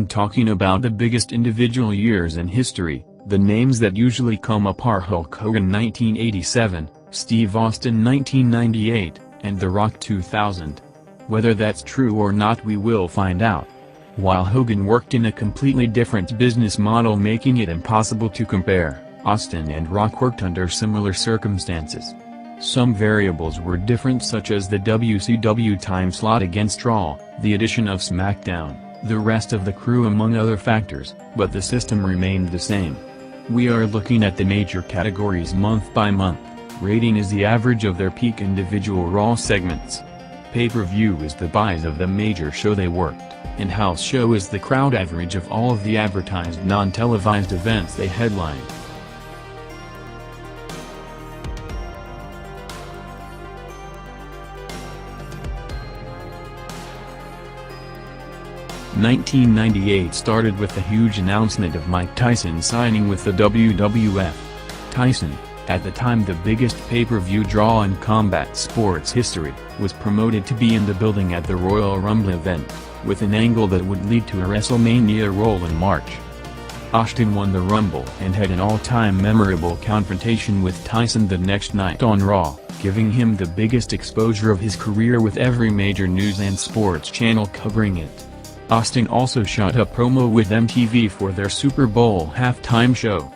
When talking about the biggest individual years in history, the names that usually come up are Hulk Hogan 1987, Steve Austin 1998, and The Rock 2000. Whether that's true or not we will find out. While Hogan worked in a completely different business model making it impossible to compare, Austin and Rock worked under similar circumstances. Some variables were different, such as the WCW time slot against Raw, the addition of SmackDown, the rest of the crew among other factors, but the system remained the same. We are looking at the major categories month by month. Rating is the average of their peak individual Raw segments. Pay-per-view is the buys of the major show they worked, and house show is the crowd average of all of the advertised non-televised events they headlined. "1998 started with the huge announcement of Mike Tyson signing with the WWF. Tyson, at the time the biggest pay-per-view draw in combat sports history, was promoted to be in the building at the Royal Rumble event, with an angle that would lead to a WrestleMania role in March. Austin won the Rumble and had an all-time memorable confrontation with Tyson the next night on Raw, giving him the biggest exposure of his career, with every major news and sports channel covering it. Austin also shot a promo with MTV for their Super Bowl halftime show.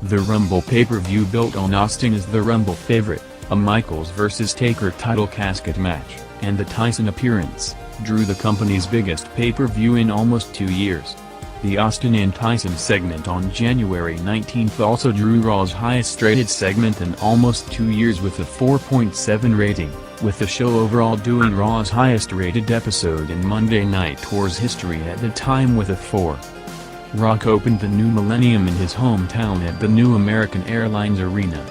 The Rumble pay-per-view built on Austin as the Rumble favorite, a Michaels vs. Taker title casket match, and the Tyson appearance, drew the company's biggest pay-per-view in almost 2 years. The Austin and Tyson segment on January 19 also drew Raw's highest-rated segment in almost 2 years with a 4.7 rating, with the show overall doing Raw's highest-rated episode in Monday Night War's history at the time with a 4. Rock opened the new millennium in his hometown at the New American Airlines Arena.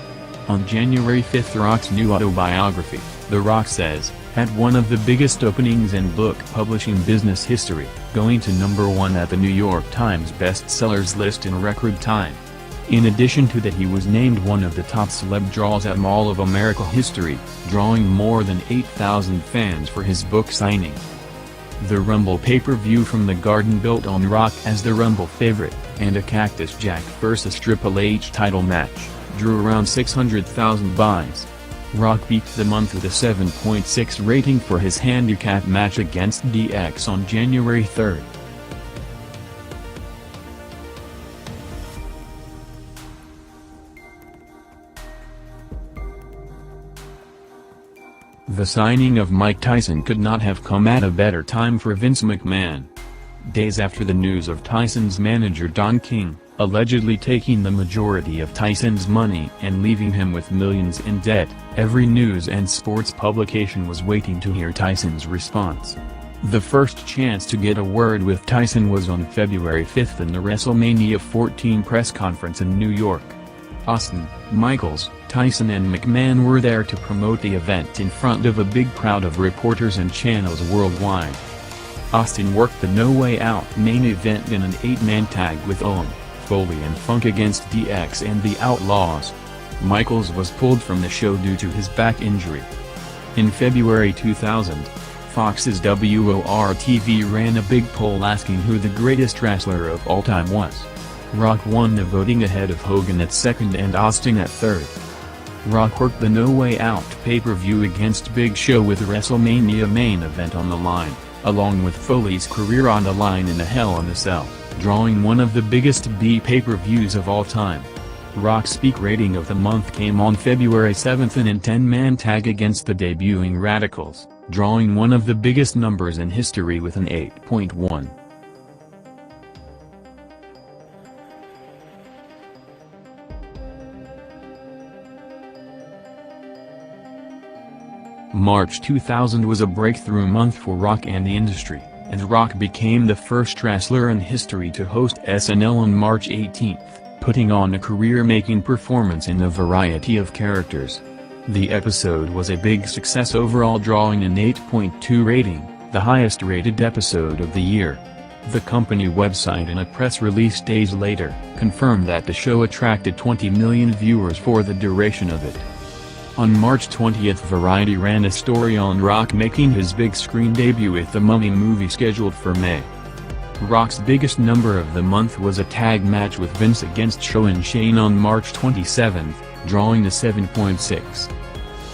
On January 5, Rock's new autobiography, The Rock Says, had one of the biggest openings in book publishing business history, going to #1 at the New York Times bestsellers list in record time. In addition to that, he was named one of the top celeb draws at Mall of America history, drawing more than 8,000 fans for his book signing. The Rumble pay-per-view from the Garden built on Rock as the Rumble favorite, and a Cactus Jack vs. Triple H title match, drew around 600,000 buys. Rock beat the month with a 7.6 rating for his handicap match against DX on January 3. The signing of Mike Tyson could not have come at a better time for Vince McMahon. Days after the news of Tyson's manager Don King, allegedly taking the majority of Tyson's money and leaving him with millions in debt, every news and sports publication was waiting to hear Tyson's response. The first chance to get a word with Tyson was on February 5 in the WrestleMania 14 press conference in New York. Austin, Michaels, Tyson and McMahon were there to promote the event in front of a big crowd of reporters and channels worldwide. Austin worked the No Way Out main event in an 8-man tag with Owen, Foley and Funk against DX and the Outlaws. Michaels was pulled from the show due to his back injury. In February 2000, Fox's WOR-TV ran a big poll asking who the greatest wrestler of all time was. Rock won the voting ahead of Hogan at second and Austin at third. Rock worked the No Way Out pay-per-view against Big Show with the WrestleMania main event on the line, along with Foley's career on the line in a Hell in a Cell, drawing one of the biggest B pay-per-views of all time. Rock's peak rating of the month came on February 7 in a 10-man tag against the debuting Radicals, drawing one of the biggest numbers in history with an 8.1. March 2000 was a breakthrough month for Rock and the industry, and Rock became the first wrestler in history to host SNL on March 18, putting on a career-making performance in a variety of characters. The episode was a big success overall, drawing an 8.2 rating, the highest-rated episode of the year. The company website in a press release days later confirmed that the show attracted 20 million viewers for the duration of it. On March 20, Variety ran a story on Rock making his big screen debut with The Mummy movie scheduled for May. Rock's biggest number of the month was a tag match with Vince against Show and Shane on March 27, drawing to 7.6.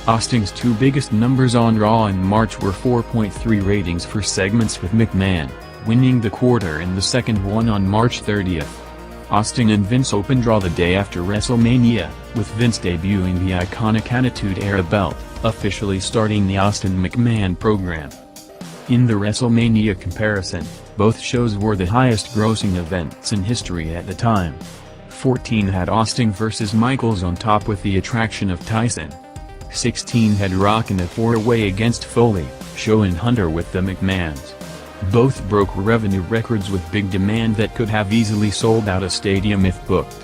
Austin's two biggest numbers on Raw in March were 4.3 ratings for segments with McMahon, winning the quarter, and the second one on March 30. Austin and Vince opened Raw the day after WrestleMania, with Vince debuting the iconic Attitude Era belt, officially starting the Austin McMahon program. In the WrestleMania comparison, both shows were the highest-grossing events in history at the time. 14 had Austin vs. Michaels on top with the attraction of Tyson. 16 had Rock in a four-way against Foley, Show and Hunter with the McMahons. Both broke revenue records with big demand that could have easily sold out a stadium if booked.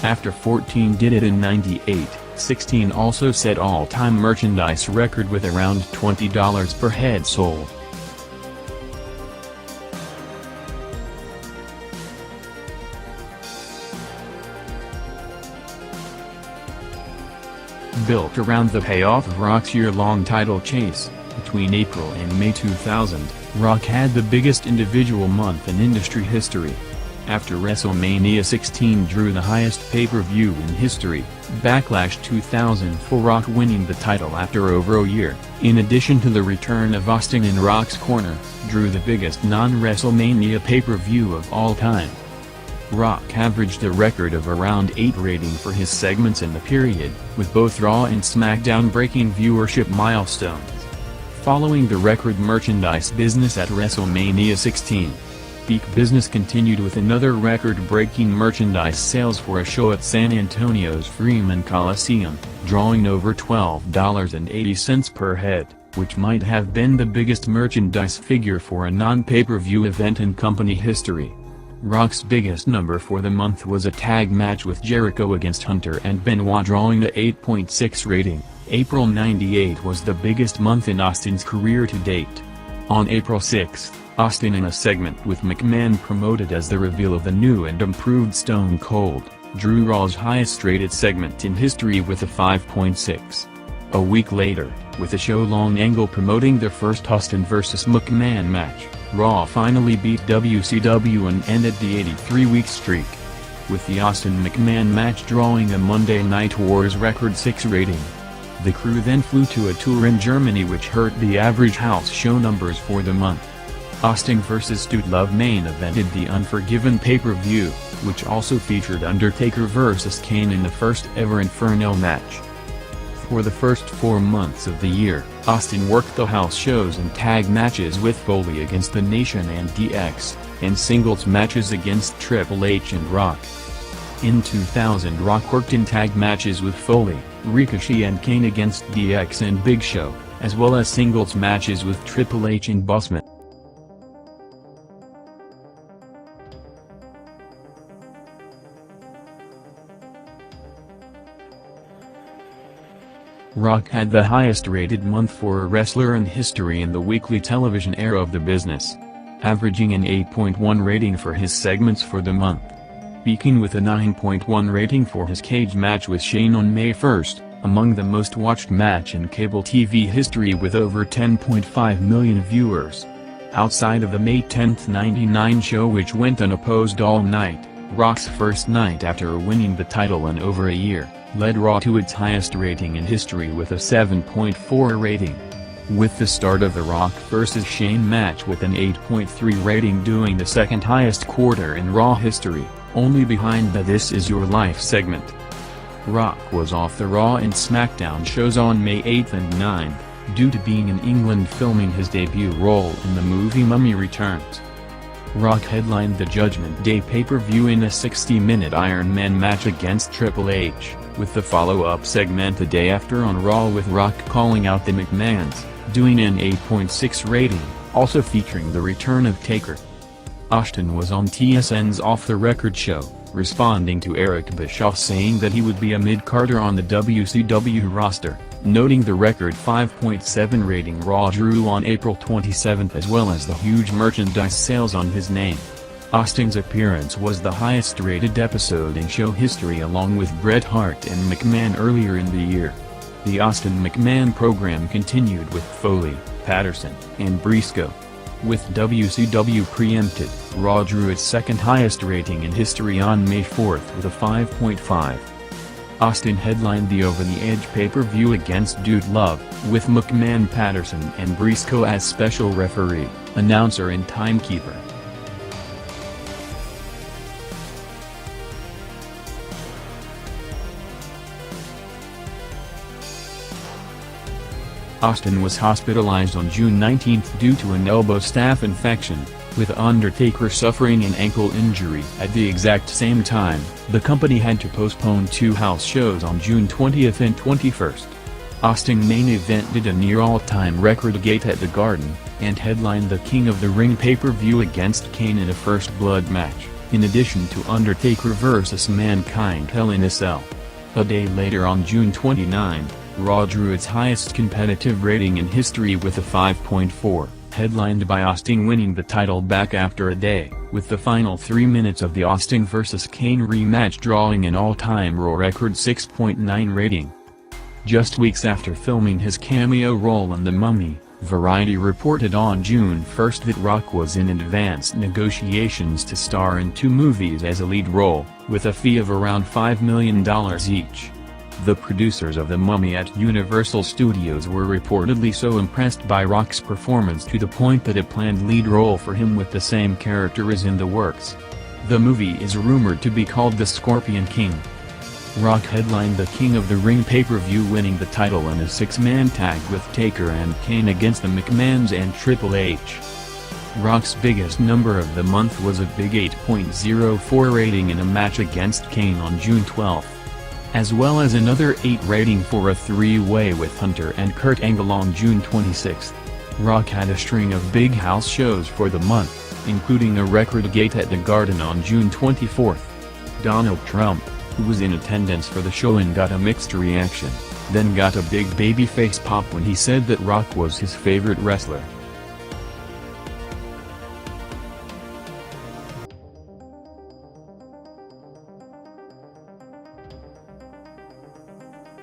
After 14 did it in '98, 16 also set all-time merchandise record with around $20 per head sold. Built around the payoff of Rock's year-long title chase, between April and May 2000, Rock had the biggest individual month in industry history. After WrestleMania 16 drew the highest pay-per-view in history, Backlash 2004, Rock winning the title after over a year, in addition to the return of Austin in Rock's corner, drew the biggest non-WrestleMania pay-per-view of all time. Rock averaged a record of around 8 rating for his segments in the period, with both Raw and SmackDown breaking viewership milestones. Following the record merchandise business at WrestleMania 16, peak business continued with another record-breaking merchandise sales for a show at San Antonio's Freeman Coliseum, drawing over $12.80 per head, which might have been the biggest merchandise figure for a non-pay-per-view event in company history. Rock's biggest number for the month was a tag match with Jericho against Hunter and Benoit, drawing the 8.6 rating. April '98 was the biggest month in Austin's career to date. On April 6, Austin, in a segment with McMahon promoted as the reveal of the new and improved Stone Cold, drew Raw's highest-rated segment in history with a 5.6. A week later, with a show-long angle promoting the first Austin vs. McMahon match, Raw finally beat WCW and ended the 83-week streak, with the Austin McMahon match drawing a Monday Night Wars record 6 rating. The crew then flew to a tour in Germany, which hurt the average house show numbers for the month. Austin vs. Stu Love main evented the Unforgiven pay-per-view, which also featured Undertaker vs. Kane in the first-ever Inferno match. For the first 4 months of the year, Austin worked the house shows and tag matches with Foley against The Nation and DX, and singles matches against Triple H and Rock. In 2000, Rock worked in tag matches with Foley, Ricochet and Kane against DX and Big Show, as well as singles matches with Triple H and Bossman. Rock had the highest-rated month for a wrestler in history in the weekly television era of the business, averaging an 8.1 rating for his segments for the month, peaking with a 9.1 rating for his cage match with Shane on May 1, among the most-watched match in cable TV history with over 10.5 million viewers. Outside of the May 10, '99 show, which went unopposed all night, Rock's first night after winning the title in over a year led Raw to its highest rating in history with a 7.4 rating. With the start of the Rock vs. Shane match with an 8.3 rating doing the second highest quarter in Raw history, only behind the This Is Your Life segment. Rock was off the Raw and SmackDown shows on May 8 and 9, due to being in England filming his debut role in the movie Mummy Returns. Rock headlined the Judgment Day pay-per-view in a 60-minute Iron Man match against Triple H, with the follow-up segment the day after on Raw with Rock calling out the McMahons, doing an 8.6 rating, also featuring the return of Taker. Austin was on TSN's Off the Record show, responding to Eric Bischoff saying that he would be a mid-carder on the WCW roster, noting the record 5.7 rating Raw drew on April 27 as well as the huge merchandise sales on his name. Austin's appearance was the highest-rated episode in show history along with Bret Hart and McMahon earlier in the year. The Austin McMahon program continued with Foley, Patterson, and Briscoe. With WCW preempted, Raw drew its second highest rating in history on May 4th with a 5.5. Austin headlined the Over the Edge pay-per-view against Dude Love, with McMahon, Patterson and Briscoe as special referee, announcer and timekeeper. Austin was hospitalized on June 19 due to an elbow staph infection, with Undertaker suffering an ankle injury. At the exact same time, the company had to postpone two house shows on June 20 and 21. Austin main event did a near all-time record gate at the Garden, and headlined the King of the Ring pay-per-view against Kane in a First Blood match, in addition to Undertaker vs. Mankind Hell in a Cell. A day later on June 29, Raw drew its highest competitive rating in history with a 5.4, headlined by Austin winning the title back after a day, with the final 3 minutes of the Austin vs. Kane rematch drawing an all-time Raw record 6.9 rating. Just weeks after filming his cameo role in The Mummy, Variety reported on June 1 that Rock was in advanced negotiations to star in 2 movies as a lead role, with a fee of around $5 million each. The producers of The Mummy at Universal Studios were reportedly so impressed by Rock's performance to the point that a planned lead role for him with the same character is in the works. The movie is rumored to be called The Scorpion King. Rock headlined the King of the Ring pay-per-view, winning the title in a 6-man tag with Taker and Kane against the McMahons and Triple H. Rock's biggest number of the month was a big 8.04 rating in a match against Kane on June 12. As well as another 8 rating for a 3-way with Hunter and Kurt Angle on June 26. Rock had a string of big house shows for the month, including a record gate at the Garden on June 24. Donald Trump, who was in attendance for the show and got a mixed reaction, then got a big babyface pop when he said that Rock was his favorite wrestler.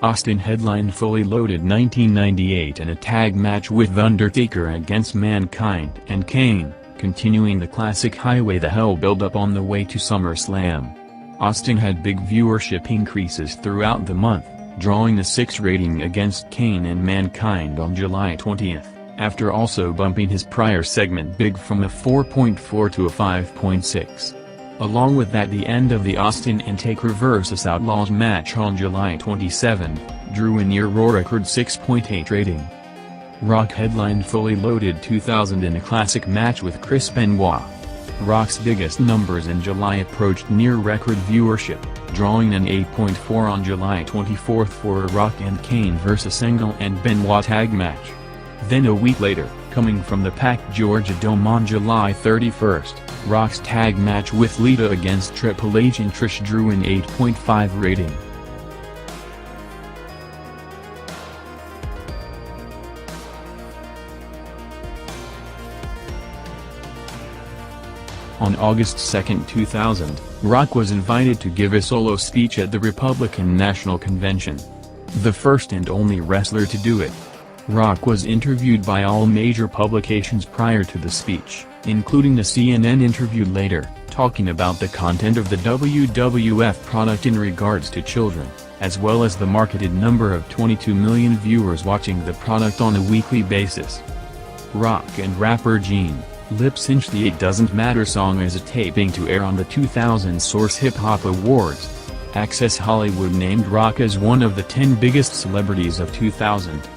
Austin headlined Fully Loaded 1998 in a tag match with Undertaker against Mankind and Kane, continuing the classic Highway to Hell build-up on the way to SummerSlam. Austin had big viewership increases throughout the month, drawing a 6 rating against Kane and Mankind on July 20, after also bumping his prior segment Big from a 4.4 to a 5.6. Along with that, the end of the Austin and Taker vs. Outlaws match on July 27 drew a near Raw record 6.8 rating. Rock headlined Fully Loaded 2000 in a classic match with Chris Benoit. Rock's biggest numbers in July approached near record viewership, drawing an 8.4 on July 24 for a Rock and Kane vs. Angle and Benoit tag match. Then a week later, coming from the packed Georgia Dome on July 31, Rock's tag match with Lita against Triple H and Trish drew an 8.5 rating. On August 2, 2000, Rock was invited to give a solo speech at the Republican National Convention. The first and only wrestler to do it. Rock was interviewed by all major publications prior to the speech, including the CNN interview later, talking about the content of the WWF product in regards to children, as well as the marketed number of 22 million viewers watching the product on a weekly basis. Rock and rapper Gene lip-synched the It Doesn't Matter song as a taping to air on the 2000 Source Hip Hop Awards. Access Hollywood named Rock as one of the 10 biggest celebrities of 2000.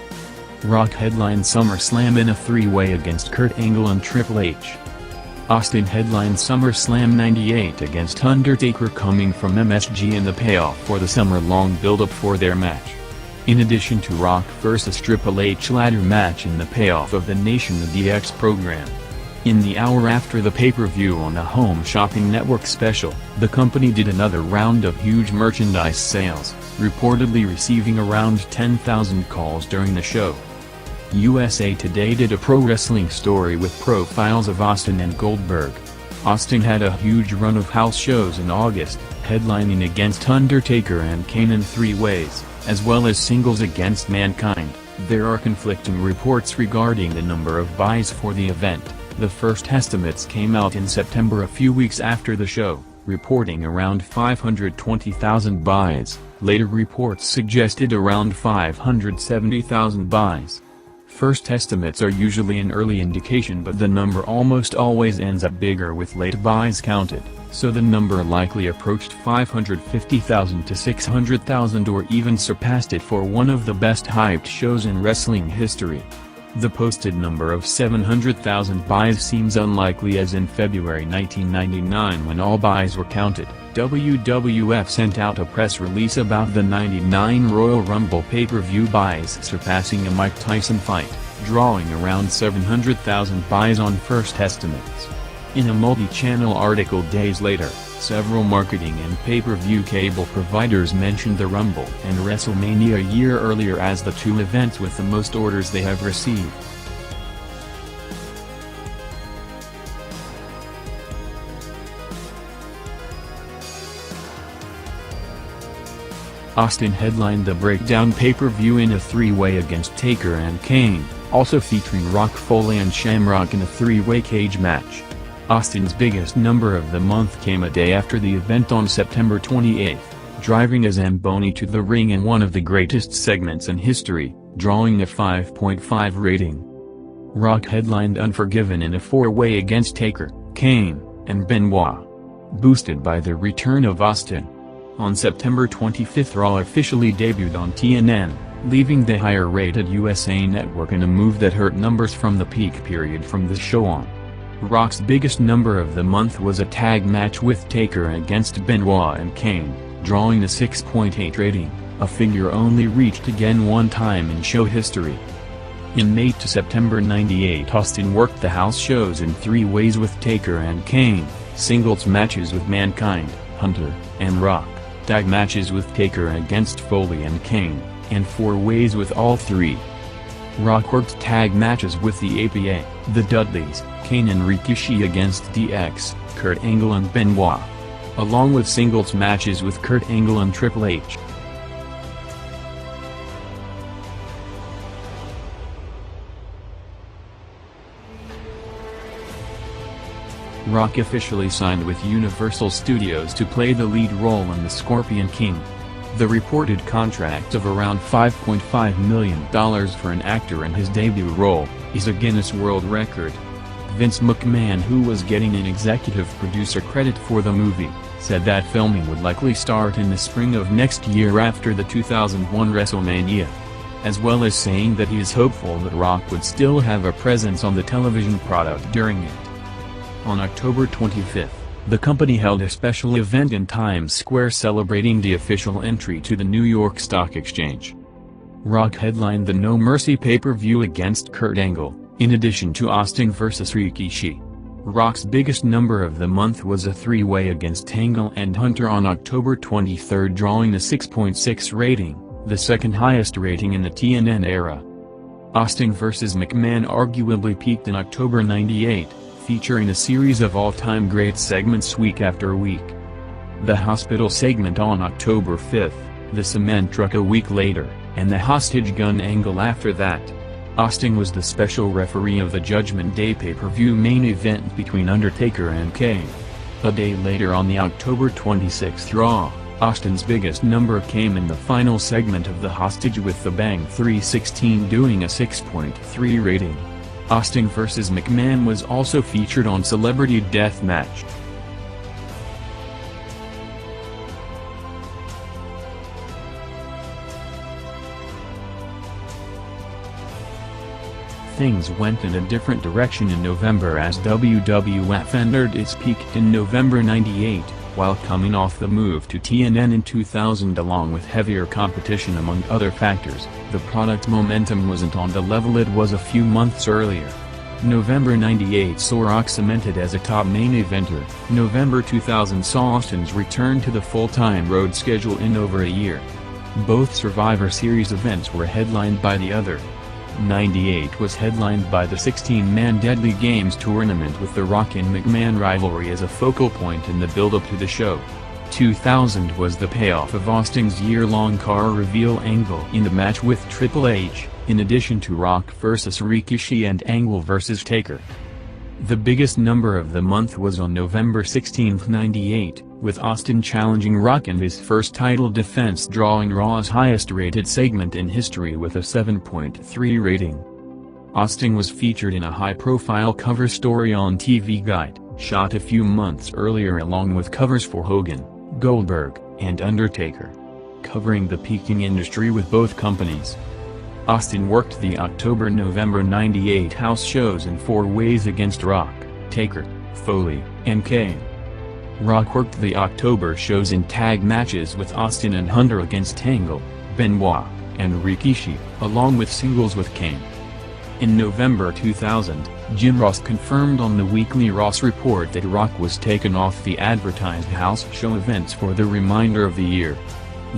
Rock headlined SummerSlam in a 3-way against Kurt Angle and Triple H. Austin headlined SummerSlam 98 against Undertaker, coming from MSG in the payoff for the summer-long build-up for their match. In addition to Rock vs. Triple H ladder match in the payoff of the Nation of DX program. In the hour after the pay-per-view on a Home Shopping Network special, the company did another round of huge merchandise sales, reportedly receiving around 10,000 calls during the show. USA Today did a pro wrestling story with profiles of Austin and Goldberg. Austin had a huge run of house shows in August, headlining against Undertaker and Kane in 3 ways, as well as singles against Mankind. There are conflicting reports regarding the number of buys for the event. The first estimates came out in September, a few weeks after the show, reporting around 520,000 buys. Later reports suggested around 570,000 buys. First estimates are usually an early indication, but the number almost always ends up bigger with late buys counted, so the number likely approached 550,000 to 600,000 or even surpassed it for one of the best hyped shows in wrestling history. The posted number of 700,000 buys seems unlikely, as in February 1999, when all buys were counted, WWF sent out a press release about the '99 Royal Rumble pay-per-view buys surpassing a Mike Tyson fight, drawing around 700,000 buys on first estimates. In a multi-channel article days later, several marketing and pay-per-view cable providers mentioned the Rumble and WrestleMania a year earlier as the two events with the most orders they have received. Austin headlined the Breakdown pay-per-view in a three-way against Taker and Kane, also featuring Rock, Foley and Shamrock in a three-way cage match. Austin's biggest number of the month came a day after the event on September 28, driving a Zamboni to the ring in one of the greatest segments in history, drawing a 5.5 rating. Rock headlined Unforgiven in a four-way against Taker, Kane, and Benoit, boosted by the return of Austin. On September 25, Raw officially debuted on TNN, leaving the higher-rated USA Network in a move that hurt numbers from the peak period from the show on. Rock's biggest number of the month was a tag match with Taker against Benoit and Kane, drawing a 6.8 rating, a figure only reached again one time in show history. In May to September '98, Austin worked the house shows in three ways with Taker and Kane, singles matches with Mankind, Hunter, and Rock, tag matches with Taker against Foley and Kane, and four ways with all three. Rock worked tag matches with the APA, the Dudleys, Kane and Rikishi against DX, Kurt Angle and Benoit, along with singles matches with Kurt Angle and Triple H. Rock officially signed with Universal Studios to play the lead role in The Scorpion King. The reported contract of around $5.5 million for an actor in his debut role is a Guinness World Record. Vince McMahon, who was getting an executive producer credit for the movie, said that filming would likely start in the spring of next year after the 2001 WrestleMania, as well as saying that he is hopeful that Rock would still have a presence on the television product during it. On October 25, the company held a special event in Times Square celebrating the official entry to the New York Stock Exchange. Rock headlined the No Mercy pay-per-view against Kurt Angle, in addition to Austin vs. Rikishi. Rock's biggest number of the month was a three-way against Angle and Hunter on October 23, drawing a 6.6 rating, the second highest rating in the TNN era. Austin vs. McMahon arguably peaked in October '98. Featuring a series of all-time great segments week after week. The hospital segment on October 5, the cement truck a week later, and the hostage gun angle after that. Austin was the special referee of the Judgment Day pay-per-view main event between Undertaker and Kane. A day later, on the October 26 Raw, Austin's biggest number came in the final segment of the Hostage with the Bang 316 doing a 6.3 rating. Austin vs. McMahon was also featured on Celebrity Deathmatch. Things went in a different direction in November as WWF entered its peak in November '98, while coming off the move to TNN in 2000 along with heavier competition among other factors. The product's momentum wasn't on the level it was a few months earlier. November '98 saw Rock cemented as a top main eventer. November 2000 saw Austin's return to the full-time road schedule in over a year. Both Survivor Series events were headlined by the other. '98 was headlined by the 16-man Deadly Games tournament with the Rock and McMahon rivalry as a focal point in the build-up to the show. 2000 was the payoff of Austin's year-long car reveal angle in the match with Triple H, in addition to Rock vs. Rikishi and Angle vs. Taker. The biggest number of the month was on November 16, 98, with Austin challenging Rock in his first title defense, drawing Raw's highest-rated segment in history with a 7.3 rating. Austin was featured in a high-profile cover story on TV Guide, shot a few months earlier along with covers for Hogan, Goldberg, and Undertaker, covering the peaking industry with both companies. Austin worked the October-November 98 house shows in 4 ways against Rock, Taker, Foley, and Kane. Rock worked the October shows in tag matches with Austin and Hunter against Angle, Benoit, and Rikishi, along with singles with Kane. In November 2000, Jim Ross confirmed on the weekly Ross Report that Rock was taken off the advertised house show events for the remainder of the year.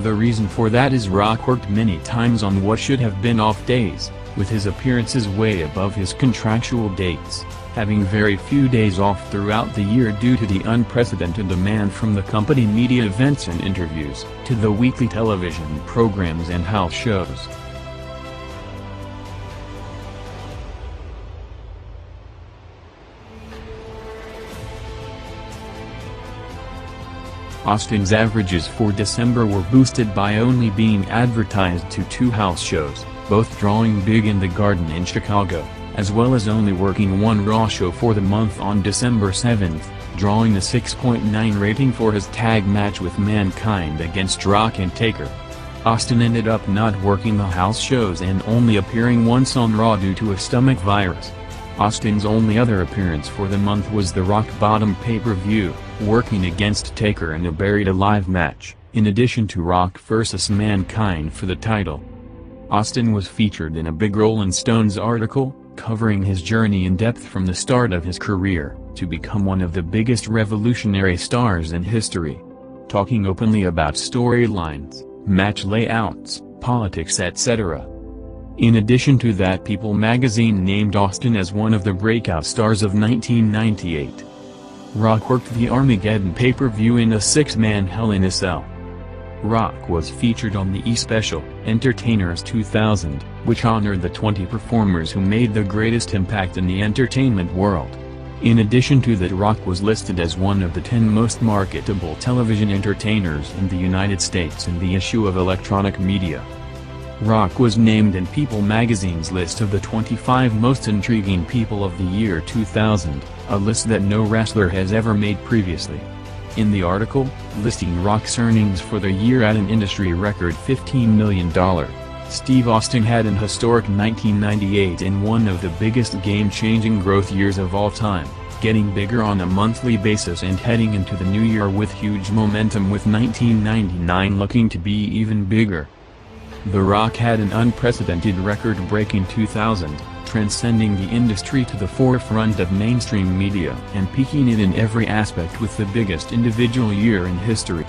The reason for that is Rock worked many times on what should have been off days, with his appearances way above his contractual dates, having very few days off throughout the year due to the unprecedented demand from the company media events and interviews, to the weekly television programs and house shows. Austin's averages for December were boosted by only being advertised to 2 house shows, both drawing big in the Garden in Chicago, as well as only working 1 Raw show for the month on December 7, drawing a 6.9 rating for his tag match with Mankind against Rock and Taker. Austin ended up not working the house shows and only appearing once on Raw due to a stomach virus. Austin's only other appearance for the month was the Rock Bottom pay-per-view, working against Taker in a Buried Alive match, in addition to Rock vs. Mankind for the title. Austin was featured in a big Rolling Stones article, covering his journey in depth from the start of his career, to become one of the biggest revolutionary stars in history. Talking openly about storylines, match layouts, politics, etc. In addition to that, People magazine named Austin as one of the breakout stars of 1998. Rock worked the Armageddon pay-per-view in a 6-man Hell in a Cell. Rock was featured on the E-Special, Entertainers 2000, which honored the 20 performers who made the greatest impact in the entertainment world. In addition to that, Rock was listed as one of the 10 most marketable television entertainers in the United States in the issue of Electronic Media. Rock was named in People magazine's list of the 25 most intriguing people of the year 2000, a list that no wrestler has ever made previously. In the article, listing Rock's earnings for the year at an industry record $15 million, Steve Austin had an historic 1998 in one of the biggest game-changing growth years of all time, getting bigger on a monthly basis and heading into the new year with huge momentum, with 1999 looking to be even bigger. The Rock had an unprecedented record-breaking 2000, transcending the industry to the forefront of mainstream media and peaking it in every aspect with the biggest individual year in history.